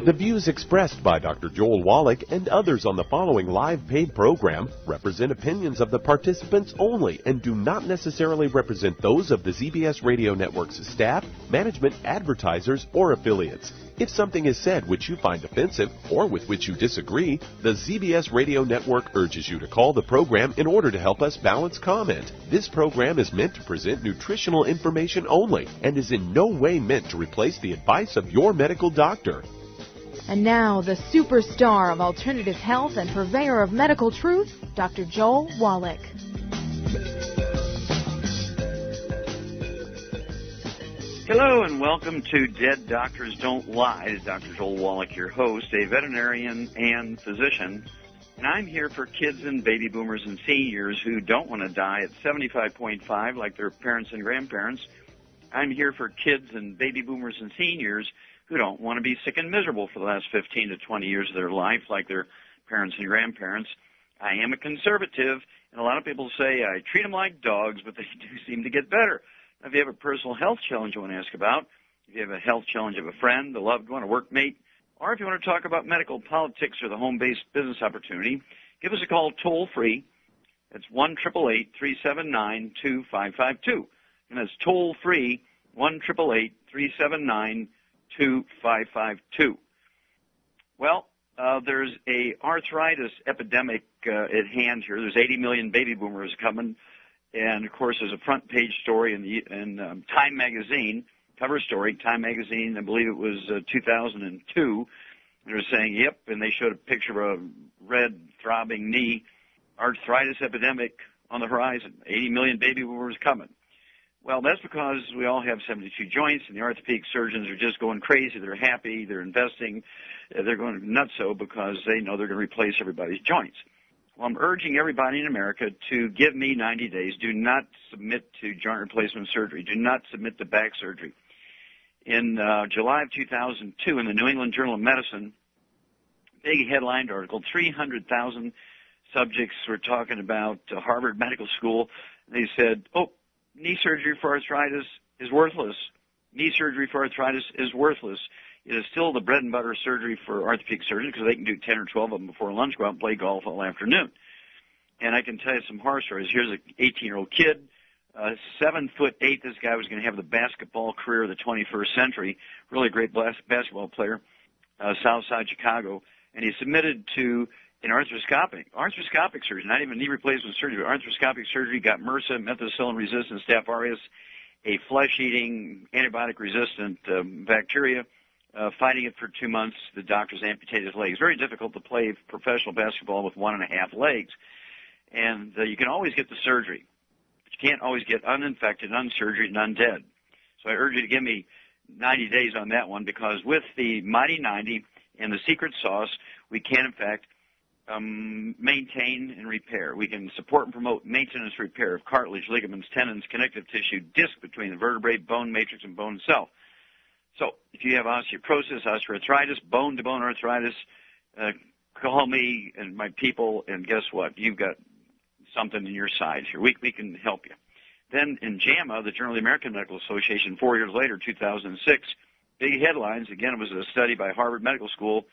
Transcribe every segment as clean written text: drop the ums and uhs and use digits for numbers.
The views expressed by Dr. Joel Wallach and others on the following live paid program represent opinions of the participants only and do not necessarily represent those of the ZBS Radio Network's staff, management, advertisers, or affiliates. If something is said which you find offensive or with which you disagree, the ZBS Radio Network urges you to call the program in order to help us balance comment. This program is meant to present nutritional information only and is in no way meant to replace the advice of your medical doctor. And now, the superstar of alternative health and purveyor of medical truth, Dr. Joel Wallach. Hello and welcome to Dead Doctors Don't Lie. This is Dr. Joel Wallach, your host, a veterinarian and physician. And I'm here for kids and baby boomers and seniors who don't want to die at 75.5 like their parents and grandparents. I'm here for kids and baby boomers and seniors who don't want to be sick and miserable for the last 15 to 20 years of their life like their parents and grandparents. I am a conservative, and a lot of people say I treat them like dogs, but they do seem to get better. Now, if you have a personal health challenge you want to ask about, if you have a health challenge of a friend, a loved one, a workmate, or if you want to talk about medical politics or the home-based business opportunity, give us a call toll-free. That's 1-888-379-2552. And that's toll-free, 1-888-379-2552. Well, there's a arthritis epidemic at hand here. There's 80 million baby boomers coming, and of course there's a front page story in Time magazine, cover story, Time magazine. I believe it was 2002. They're saying, yep, and they showed a picture of a red throbbing knee, arthritis epidemic on the horizon. 80 million baby boomers coming. Well, that's because we all have 72 joints, and the orthopedic surgeons are just going crazy. They're happy. They're investing. They're going nutso because they know they're going to replace everybody's joints. Well, I'm urging everybody in America to give me 90 days. Do not submit to joint replacement surgery. Do not submit to back surgery. In July of 2002, in the New England Journal of Medicine, big headlined article, 300,000 subjects were talking about Harvard Medical School. They said, oh, knee surgery for arthritis is worthless. Knee surgery for arthritis is worthless. It is still the bread and butter surgery for orthopedic surgeons because they can do 10 or 12 of them before lunch, go out and play golf all afternoon. And I can tell you some horror stories. Here's an 18-year-old kid, 7'8". This guy was going to have the basketball career of the 21st century. Really great basketball player, South Side Chicago. And he submitted to an arthroscopic surgery, not even knee replacement surgery, but arthroscopic surgery, got MRSA, methicillin-resistant Staph aureus, a flesh-eating, antibiotic-resistant bacteria, fighting it for 2 months. The doctors amputated his legs. Very difficult to play professional basketball with 1.5 legs. And you can always get the surgery, but you can't always get uninfected, unsurgery, and undead. So I urge you to give me 90 days on that one, because with the Mighty 90 and the secret sauce, we can, in fact, maintain and repair. We can support and promote maintenance repair of cartilage, ligaments, tendons, connective tissue, disc between the vertebrae, bone matrix, and bone itself. So if you have osteoporosis, osteoarthritis, bone-to-bone arthritis, call me and my people, and guess what? You've got something in your side here. We can help you. Then in JAMA, the Journal of the American Medical Association, 4 years later, 2006, big headlines. Again, it was a study by Harvard Medical School.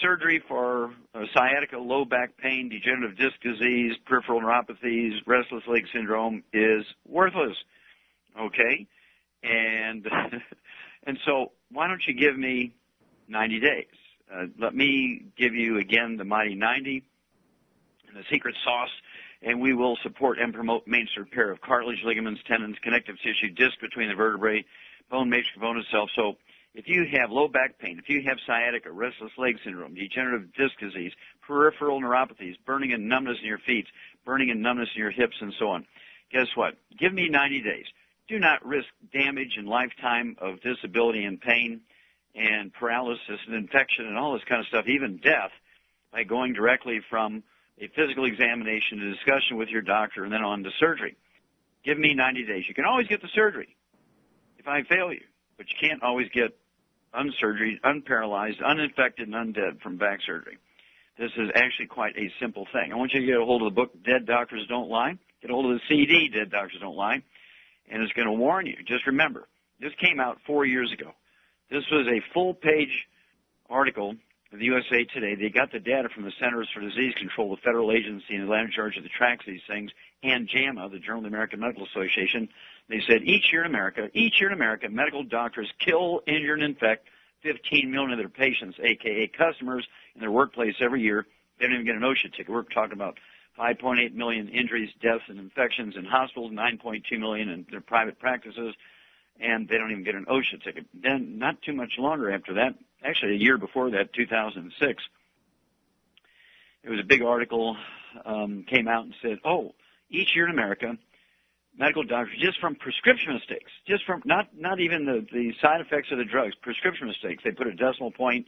Surgery for sciatica, low back pain, degenerative disc disease, peripheral neuropathies, restless leg syndrome is worthless. Okay? And and so why don't you give me 90 days? Let me give you, again, the Mighty 90 and the secret sauce, and we will support and promote maintenance repair of cartilage, ligaments, tendons, connective tissue, disc between the vertebrae, bone matrix, bone itself. So if you have low back pain, if you have sciatica, restless leg syndrome, degenerative disc disease, peripheral neuropathies, burning and numbness in your feet, burning and numbness in your hips, and so on, guess what? Give me 90 days. Do not risk damage and lifetime of disability and pain and paralysis and infection and all this kind of stuff, even death, by going directly from a physical examination to discussion with your doctor and then on to surgery. Give me 90 days. You can always get the surgery if I fail you, but you can't always get unsurgery, unparalyzed, uninfected, and undead from back surgery. This is actually quite a simple thing. I want you to get a hold of the book, Dead Doctors Don't Lie. Get a hold of the CD, Dead Doctors Don't Lie, and it's going to warn you. Just remember, this came out 4 years ago. This was a full-page article of the USA Today. They got the data from the Centers for Disease Control, the federal agency in Atlanta, Georgia, that tracks these things, and JAMA, the Journal of the American Medical Association. They said each year in America, medical doctors kill, injure, and infect 15 million of their patients, a.k.a. customers, in their workplace every year. They don't even get an OSHA ticket. We're talking about 5.8 million injuries, deaths, and infections in hospitals, 9.2 million in their private practices, and they don't even get an OSHA ticket. Then, not too much longer after that, actually a year before that, 2006, there was a big article came out and said, each year in America, medical doctors, just from prescription mistakes, just from not even the side effects of the drugs, prescription mistakes. They put a decimal point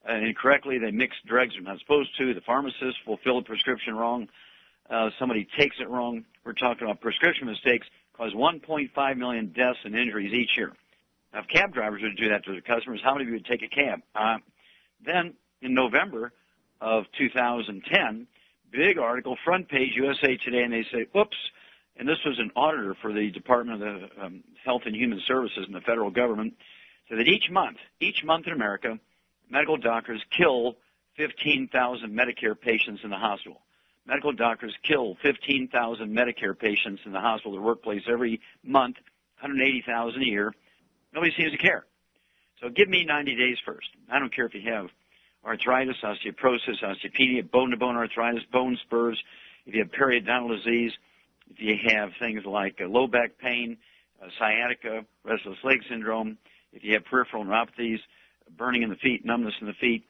incorrectly. They mix drugs they're not supposed to. The pharmacist will fill the prescription wrong. Somebody takes it wrong. We're talking about prescription mistakes cause 1.5 million deaths and injuries each year. Now, if cab drivers would do that to their customers, how many of you would take a cab? Then, in November of 2010, big article, front page, USA Today, and they say, oops, and this was an auditor for the Department of the Health and Human Services in the federal government, so that each month in America, medical doctors kill 15,000 Medicare patients in the hospital. Medical doctors kill 15,000 Medicare patients in the hospital, their workplace, every month, 180,000 a year. Nobody seems to care. So give me 90 days first. I don't care if you have arthritis, osteoporosis, osteopenia, bone-to-bone arthritis, bone spurs, if you have periodontal disease, if you have things like low back pain, sciatica, restless leg syndrome, if you have peripheral neuropathies, burning in the feet, numbness in the feet,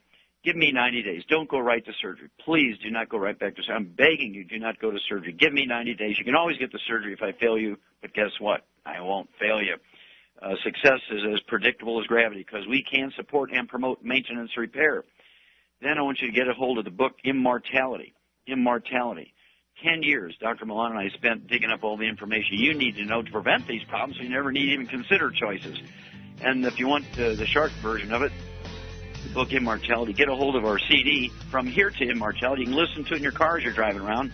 give me 90 days. Don't go right to surgery. Please do not go right back to surgery. I'm begging you, do not go to surgery. Give me 90 days. You can always get the surgery if I fail you, but guess what? I won't fail you. Success is as predictable as gravity because we can support and promote maintenance repair. Then I want you to get a hold of the book Immortality. 10 years, Dr. Milan and I spent digging up all the information you need to know to prevent these problems so you never need to even consider choices. And if you want the short version of it, the book Immortality, get a hold of our CD, From Here to Immortality. You can listen to it in your car as you're driving around.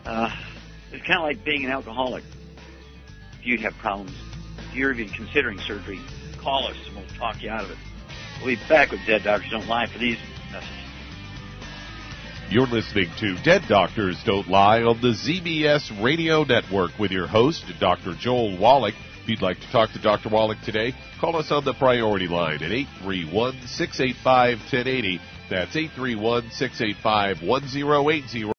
It's kind of like being an alcoholic. If you have problems, if you're even considering surgery, call us and we'll talk you out of it. We'll be back with Dead Doctors Don't Lie for these messages. You're listening to Dead Doctors Don't Lie on the ZBS Radio Network with your host, Dr. Joel Wallach. If you'd like to talk to Dr. Wallach today, call us on the priority line at 831-685-1080. That's 831-685-1080.